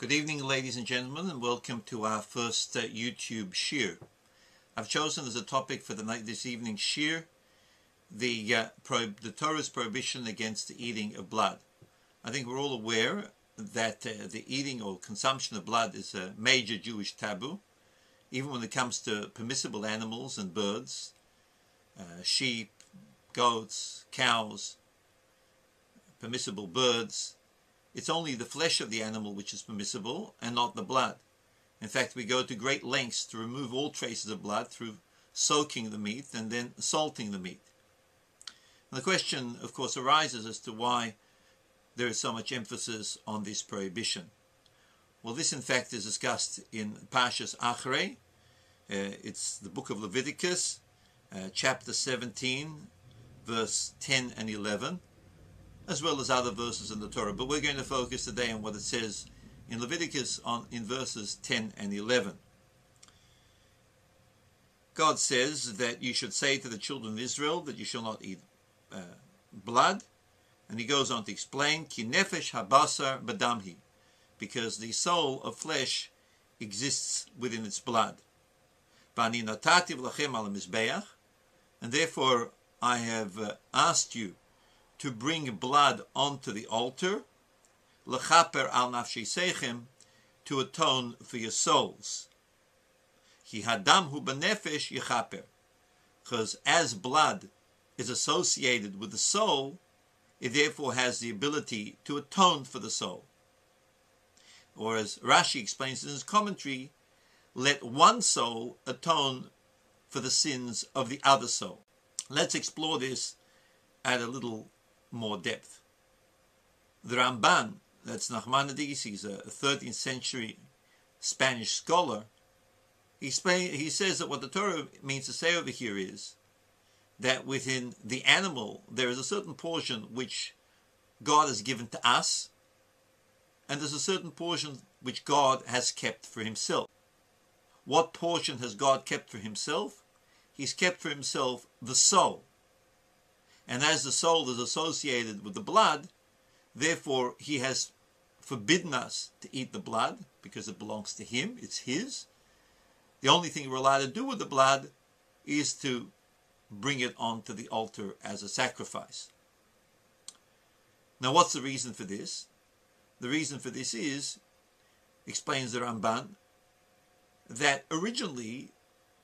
Good evening, ladies and gentlemen, and welcome to our first YouTube shir. I've chosen as a topic for this evening's shir the Torah's prohibition against the eating of blood. I think we're all aware that the eating or consumption of blood is a major Jewish taboo, even when it comes to permissible animals and birds, sheep, goats, cows, permissible birds. It's only the flesh of the animal which is permissible and not the blood. In fact, we go to great lengths to remove all traces of blood through soaking the meat and then salting the meat. And the question, of course, arises as to why there is so much emphasis on this prohibition. Well, this in fact is discussed in Parshas Achrei. It's the book of Leviticus, chapter 17, verse 10 and 11. As well as other verses in the Torah, but we're going to focus today on what it says in Leviticus in verses 10 and 11. God says that you should say to the children of Israel that you shall not eat blood, and he goes on to explain, Ki nefesh habasar badamhi, because the soul of flesh exists within its blood. V'ani natati v'lachem al mizbeach, and therefore I have asked you to bring blood onto the altar, lechaper al nafsheisechem, to atone for your souls. Ki hadam hu benefesh yechaper, because as blood is associated with the soul, it therefore has the ability to atone for the soul. Or as Rashi explains in his commentary, let one soul atone for the sins of the other soul. Let's explore this at a little more depth. The Ramban, that's Nachmanides, he's a 13th century Spanish scholar, he says that what the Torah means to say over here is that within the animal there is a certain portion which God has given to us, and there's a certain portion which God has kept for himself. What portion has God kept for himself? He's kept for himself the soul. And as the soul is associated with the blood, therefore he has forbidden us to eat the blood because it belongs to him, it's his. The only thing we're allowed to do with the blood is to bring it onto the altar as a sacrifice. Now what's the reason for this? The reason for this is, explains the Ramban, that originally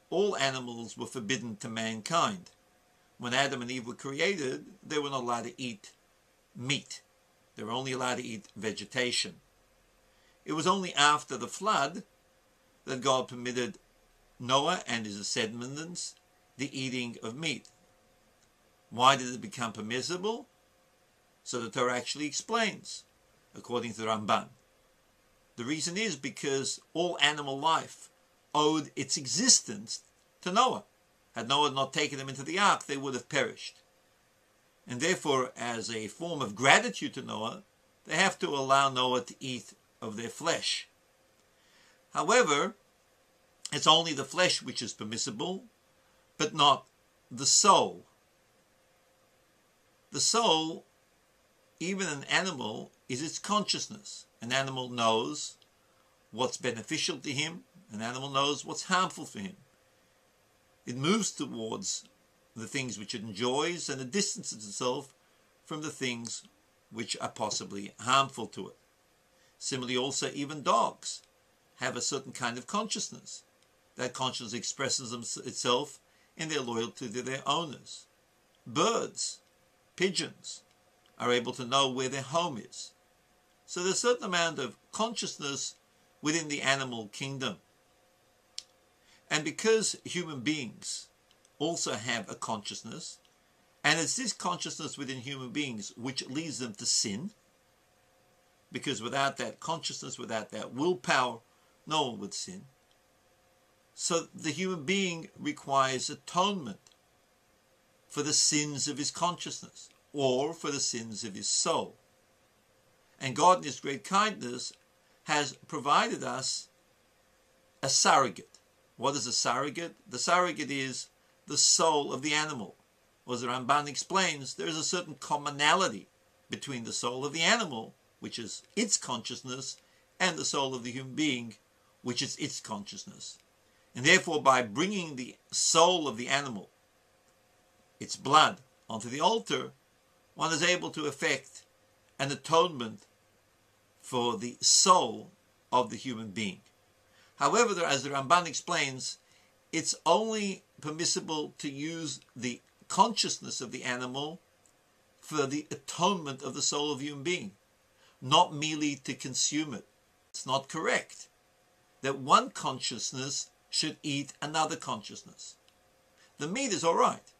all animals were forbidden to mankind. When Adam and Eve were created, they were not allowed to eat meat. They were only allowed to eat vegetation. It was only after the flood that God permitted Noah and his descendants the eating of meat. Why did it become permissible? So the Torah actually explains, according to the Ramban. The reason is because all animal life owed its existence to Noah. Had Noah not taken them into the ark, they would have perished. And therefore, as a form of gratitude to Noah, they have to allow Noah to eat of their flesh. However, it's only the flesh which is permissible, but not the soul. The soul, even an animal, is its consciousness. An animal knows what's beneficial to him. An animal knows what's harmful for him. It moves towards the things which it enjoys, and it distances itself from the things which are possibly harmful to it. Similarly, also, even dogs have a certain kind of consciousness. That consciousness expresses itself in their loyalty to their owners. Birds, pigeons, are able to know where their home is. So there's a certain amount of consciousness within the animal kingdom. And because human beings also have a consciousness, and it's this consciousness within human beings which leads them to sin, because without that consciousness, without that willpower, no one would sin. So the human being requires atonement for the sins of his consciousness or for the sins of his soul. And God in his great kindness has provided us a surrogate. What is a surrogate? The surrogate is the soul of the animal. As the Ramban explains, there is a certain commonality between the soul of the animal, which is its consciousness, and the soul of the human being, which is its consciousness. And therefore, by bringing the soul of the animal, its blood, onto the altar, one is able to effect an atonement for the soul of the human being. However, as the Ramban explains, it's only permissible to use the consciousness of the animal for the atonement of the soul of the human being, not merely to consume it. It's not correct that one consciousness should eat another consciousness. The meat is all right.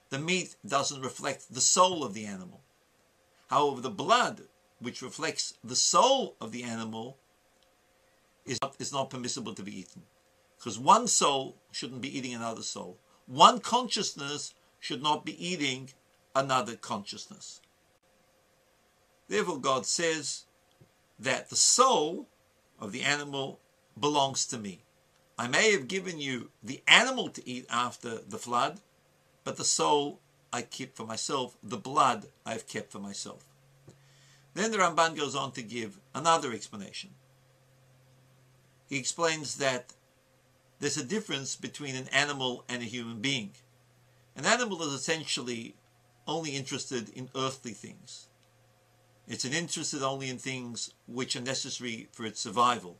The meat doesn't reflect the soul of the animal. However, the blood, which reflects the soul of the animal, is not permissible to be eaten. Because one soul shouldn't be eating another soul. One consciousness should not be eating another consciousness. Therefore, God says that the soul of the animal belongs to me. I may have given you the animal to eat after the flood, but the soul I keep for myself, the blood I've kept for myself. Then the Ramban goes on to give another explanation. He explains that there's a difference between an animal and a human being. An animal is essentially only interested in earthly things. It's interested only in things which are necessary for its survival.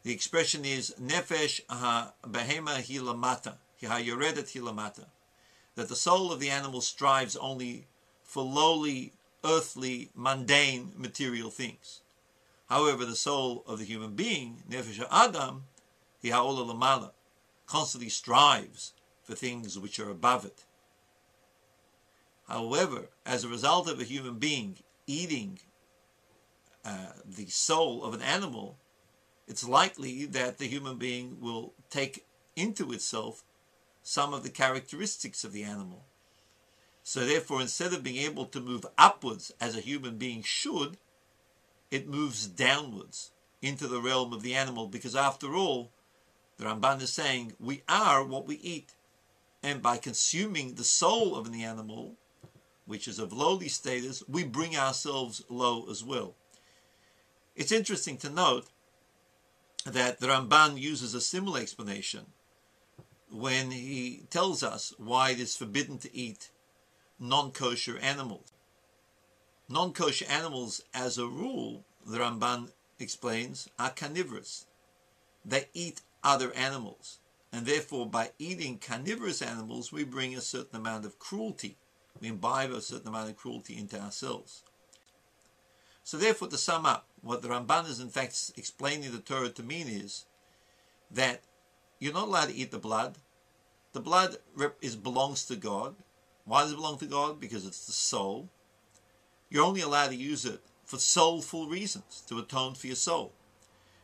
The expression is nefesh ha-behema hilamata, ha-yoredet hilamata, that the soul of the animal strives only for lowly, earthly, mundane, material things. However, the soul of the human being, nefesh ha-adam, ha-ola lamala, constantly strives for things which are above it. However, as a result of a human being eating the soul of an animal, it's likely that the human being will take into itself some of the characteristics of the animal. So therefore, instead of being able to move upwards as a human being should, it moves downwards into the realm of the animal, because after all, the Ramban is saying, we are what we eat. And by consuming the soul of the animal, which is of lowly status, we bring ourselves low as well. It's interesting to note that the Ramban uses a similar explanation when he tells us why it is forbidden to eat non-kosher animals. Non-kosher animals, as a rule, the Ramban explains, are carnivorous. They eat other animals. And therefore, by eating carnivorous animals, we bring a certain amount of cruelty. We imbibe a certain amount of cruelty into ourselves. So therefore, to sum up, what the Ramban is in fact explaining the Torah to mean is that you're not allowed to eat the blood. The blood belongs to God. Why does it belong to God? Because it's the soul. You're only allowed to use it for soulful reasons, to atone for your soul.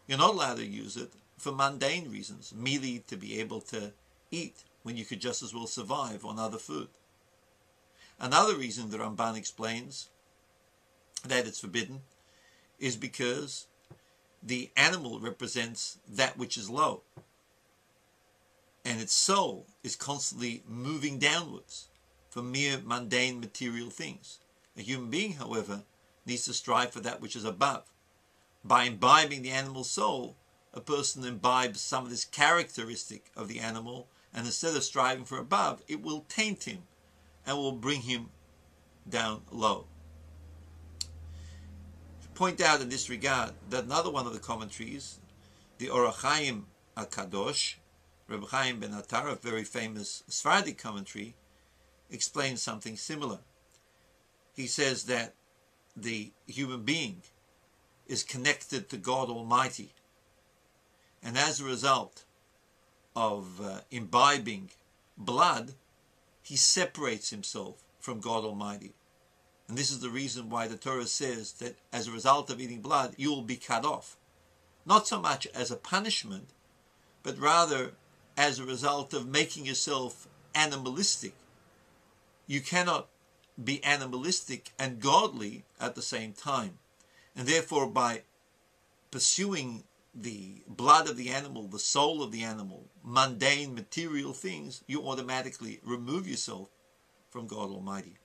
You're not allowed to use it for mundane reasons, merely to be able to eat when you could just as well survive on other food. Another reason the Ramban explains that it's forbidden is because the animal represents that which is low, and its soul is constantly moving downwards for mere mundane material things. A human being, however, needs to strive for that which is above. By imbibing the animal soul, a person imbibes some of this characteristic of the animal, and instead of striving for above, it will taint him and will bring him down low. To point out in this regard that another one of the commentaries, the Orach Chaim HaKadosh, Reb Chaim ben Attar, a very famous Sephardic commentary, explains something similar. He says that the human being is connected to God Almighty, and as a result of imbibing blood, he separates himself from God Almighty. And this is the reason why the Torah says that as a result of eating blood, you will be cut off. Not so much as a punishment, but rather as a result of making yourself animalistic. You cannot be animalistic and godly at the same time. And therefore, by pursuing the blood of the animal, the soul of the animal, mundane material things, you automatically remove yourself from God Almighty.